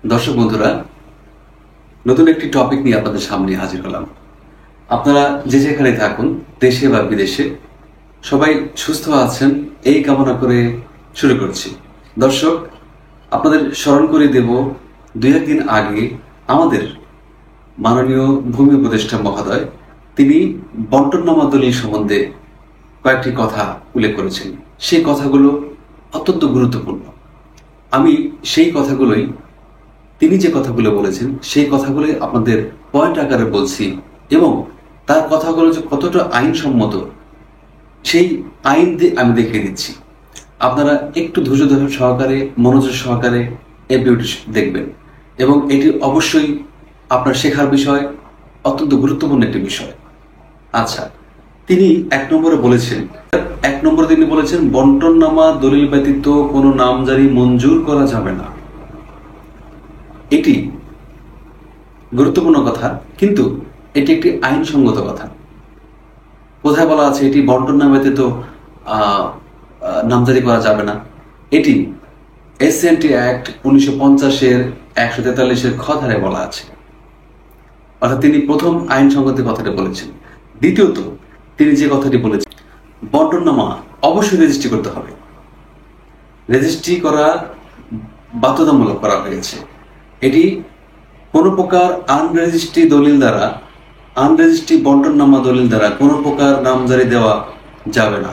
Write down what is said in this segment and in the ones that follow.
দর্শক বন্ধুরা, নতুন একটি টপিক নিয়ে আপনাদের সামনে হাজির হলাম। আপনারা যে যেখানে থাকুন, দেশে বা বিদেশে, সবাই সুস্থ আছেন এই কামনা করে শুরু করছি। দর্শক, আপনাদের স্মরণ করে দেব, 2-1 দিন আগে আমাদের মাননীয় ভূমি উপদেষ্টা মহোদয় তিনি বন্টননামা দলিল সম্বন্ধে কয়েকটি কথা উল্লেখ করেছেন। সেই কথাগুলো অত্যন্ত গুরুত্বপূর্ণ। আমি সেই কথাগুলোই, তিনি যে কথাগুলো বলেছেন সেই কথাগুলোই আপনাদের পয়েন্ট আকারে বলছি, এবং তার কথাগুলো যে কতটা আইনসম্মত সেই আইন দিয়ে আমি দেখিয়ে দিচ্ছি। আপনারা একটু ধৈর্য সহকারে, মনোযোগ সহকারে এই ভিডিওটি দেখবেন, এবং এটি অবশ্যই আপনার শেখার বিষয়, অত্যন্ত গুরুত্বপূর্ণ একটি বিষয়। আচ্ছা, তিনি 1 নম্বরে তিনি বলেছেন বন্টননামা দলিল ব্যতীত কোনো নামজারি মঞ্জুর করা যাবে না। এটি গুরুত্বপূর্ণ কথা, কিন্তু এটি একটি আইনসঙ্গত কথা। কোথায় বলা আছে এটি বন্টননামা ব্যতীত নামজারি করা যাবে না? এটি এসএনটি অ্যাক্ট 1950-এর 143-এর খ ধারায় বলা আছে। অর্থাৎ তিনি প্রথম আইনসঙ্গত কথাটি বলেছেন। দ্বিতীয়ত, তিনি যে কথাটি বলেছেন, বন্টননামা অবশ্যই রেজিস্ট্রি করতে হবে। রেজিস্ট্রি করা বাধ্যতামূলক করা হয়েছে। এটি কোনো প্রকার আনরেজিস্ট্রি বন্টননামা দলিল দ্বারা কোনো প্রকার নামজারি দেওয়া যাবে না।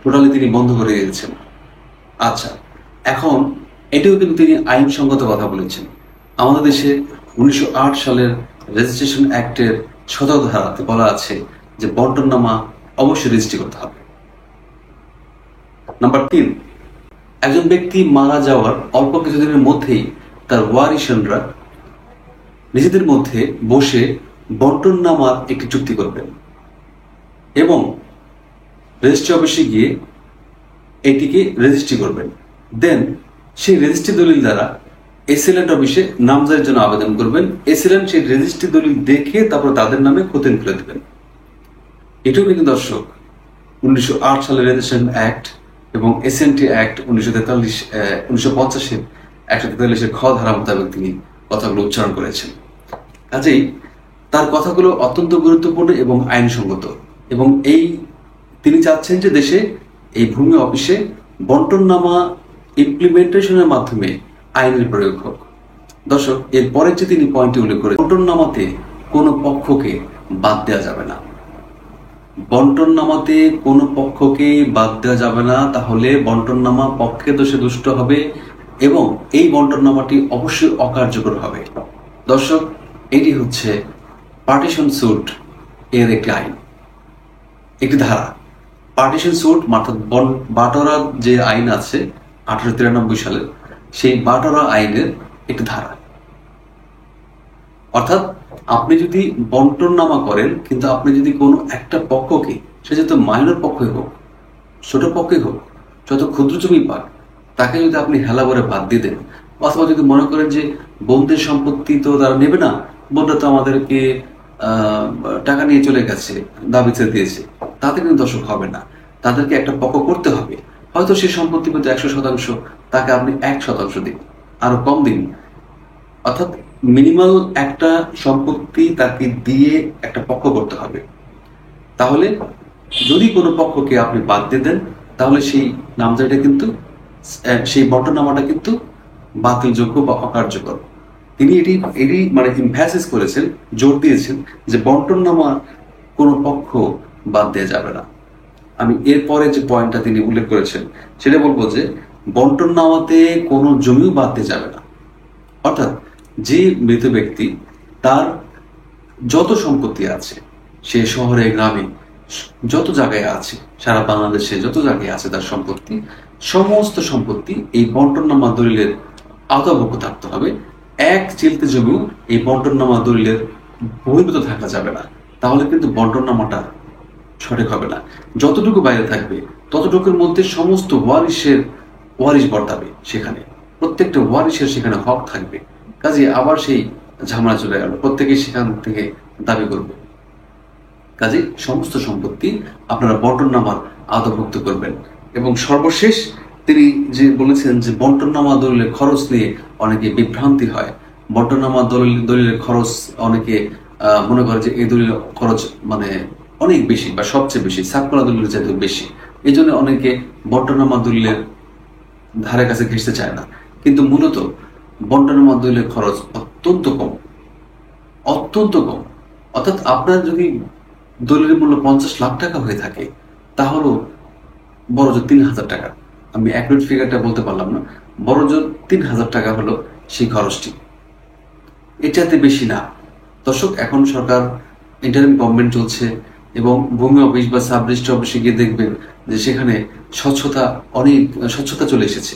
টোটালি তিনি বন্ধ করে দিয়েছেন। আচ্ছা, এখন এটিও কিন্তু তিনি আইনসঙ্গত কথা বলেছেন। আমাদের দেশে 1908 সালের রেজিস্ট্রেশন অ্যাক্টের 17 ধারাতে বলা আছে যে বন্টননামা অবশ্যই রেজিস্ট্রি করতে হবে। নাম্বার 3, একজন ব্যক্তি মারা যাওয়ার অল্প কিছুদিনের মধ্যেই তার ওয়ারিশানরা নিজেদের মধ্যে বসে বন্টননামার একটি চুক্তি করবেন এবং রেজিস্ট্রি অফিসে গিয়ে এটিকে রেজিস্ট্রি করবেন। দেন সেই রেজিস্ট্রি দলিল দ্বারা এসএলএন্ট অফিসে নামজারির জন্য আবেদন করবেন। এসএলএন্ট সেই রেজিস্ট্রি দলিল দেখে তারপর তাদের নামে খতিয়ান খুলে দেবেন। এটাও কিন্তু দর্শক 1908 সালের রেজিস্ট্রেশন অ্যাক্ট এবং এসএনটি অ্যাক্ট 1950-এর 143-এর খ ধারা মোতাবেক তিনি কথাগুলো উচ্চারণ করেছেন। কাজেই তার কথাগুলো অত্যন্ত গুরুত্বপূর্ণ এবং আইনসঙ্গত, এবং তিনি চাচ্ছেন যে দেশে এই ভূমি অফিসে বন্টননামা ইমপ্লিমেন্টেশনের মাধ্যমে আইনের প্রয়োগ হোক। দর্শক, এরপরে যে তিনি পয়েন্টটি উল্লেখ করে, বন্টননামাতে কোনো পক্ষকে বাদ দেওয়া যাবে না। বন্টননামাতে কোনো পক্ষকে বাদ দেওয়া যাবে না, তাহলে বন্টননামা পক্ষে দোষে দুষ্ট হবে এবং এই বন্টননামাটি অবশ্যই অকার্যকর হবে। দর্শক, এটি হচ্ছে পার্টিশন স্যুট এর একটি আইন, একটি ধারা। পার্টিশন স্যুট অর্থাৎ বাটোয়ারা যে আইন আছে 1893 সালের, সেই বাটোয়ারা আইনের একটি ধারা। অর্থাৎ আপনি যদি বন্টননামা করেন, কিন্তু আপনি যদি কোনো একটা পক্ষকে, সে যত মাইনর পক্ষই হোক, ছোট পক্ষই হোক, যত ক্ষুদ্র জমি পাক, তাকে যদি আপনি হেলা করে বাদ দিয়ে দেন, অথবা যদি মনে করেন যে বোনদের সম্পত্তি তো তারা নেবে না, বোনরা তো আমাদেরকে টাকা নিয়ে চলে গেছে, দাবি ছেড়ে দিয়েছে, তাতে কিন্তু দর্শক হবে না। তাদেরকে একটা পক্ষ করতে হবে। হয়তো সে সম্পত্তি কিন্তু 100%, তাকে আপনি 1% দিন, আরো কম দিন। অর্থাৎ মিনিমাল একটা সম্পত্তি তাকে দিয়ে একটা পক্ষ করতে হবে। তাহলে যদি কোনো পক্ষকে আপনি বাদ দিয়ে দেন, তাহলে সেই নামজারিটা কিন্তু, সেই বন্টননামাটা কিন্তু বাতিলযোগ্য বা অকার্যকর। তিনি এটি মানে এমফ্যাসিস করেছেন, জোর দিয়েছেন যে বন্টননামা কোনো পক্ষ বাদ দেওয়া যাবে না। আমি এরপরে যে পয়েন্টটা তিনি উল্লেখ করেছেন সেটা বলবো যে বন্টননামাতে কোনো জমিও বাদ দিয়ে যাবে না। অর্থাৎ যে মৃত ব্যক্তি, তার যত সম্পত্তি আছে, সে শহরে গ্রামে যত জায়গায় আছে, সারা বাংলাদেশে যত জায়গায় আছে তার সম্পত্তি, সমস্ত সম্পত্তি এই বন্টননামা দলিলের আওতাভুক্ত থাকতে হবে। এক চিলতে জমিও এই বন্টননামা দলিলের বহির্ভূত থাকা যাবে না, তাহলে কিন্তু বন্টননামাটা সঠিক হবে না। যতটুকু বাইরে থাকবে ততটুকুর মধ্যে সমস্ত ওয়ারিশ বর্তাবে, সেখানে প্রত্যেকটা ওয়ারিশের সেখানে হক থাকবে। কাজে আবার সেই ঝামেলা চলে গেল, প্রত্যেকেই সেখান থেকে দাবি করবে। কাজে সমস্ত সম্পত্তি আপনারা বন্টননামার আওতাভুক্ত করবেন। এবং সর্বশেষ তিনি যে বলেছেন যে বন্টননামা দলিলের খরচ নিয়ে অনেকে বিভ্রান্তি হয়, বন্টনামা দলিলের খরচ অনেকে মনে করে যে এই দলিলের খরচ মানে অনেক বেশি বা সবচেয়ে বেশি, সাবকলা দলিলের চাইতে বেশি, এই জন্য অনেকে বন্টনামা দলিলের ধারে কাছে ঘেঁষতে চায় না। কিন্তু মূলত বন্টনামা দলিলের খরচ অত্যন্ত কম, অত্যন্ত কম। অর্থাৎ আপনার যদি দলিলের মূল্য 50 লাখ টাকা হয়ে থাকে, তাহলেও বড় জোর 3,000 টাকা, আমি অ্যাকুরেট ফিগারটা বলতে পারলাম না, বড় জোর 3,000 টাকা হলো সেই খরচটি, এটাতে বেশি না। দর্শক, এখন সরকার ইন্টারিম গভর্নমেন্ট চলছে এবং ভূমি অফিস বা সাব রেজিস্ট্রি অফিসে গিয়ে দেখবেন যে সেখানে অনেক স্বচ্ছতা চলে এসেছে।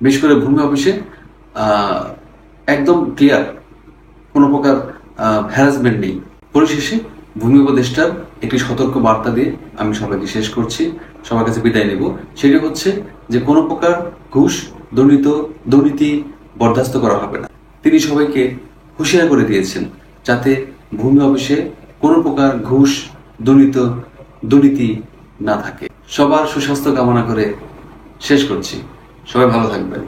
বিশেষ করে ভূমি অফিসে একদম ক্লিয়ার, কোনো প্রকার হ্যারাসমেন্ট নেই। পরিশেষে ভূমি উপদেষ্টার একটি সতর্ক বার্তা দিয়ে আমি সবাইকে শেষ করছি, সবার কাছে বিদায় নেব। সেটি হচ্ছে যে কোনো প্রকার ঘুষ, দুর্নীতি বরদাস্ত করা হবে না। তিনি সবাইকে হুঁশিয়ার করে দিয়েছেন যাতে ভূমি অফিসে কোনো প্রকার ঘুষ, দুর্নীতি না থাকে। সবার সুস্বাস্থ্য কামনা করে শেষ করছি। সবাই ভালো থাকবেন।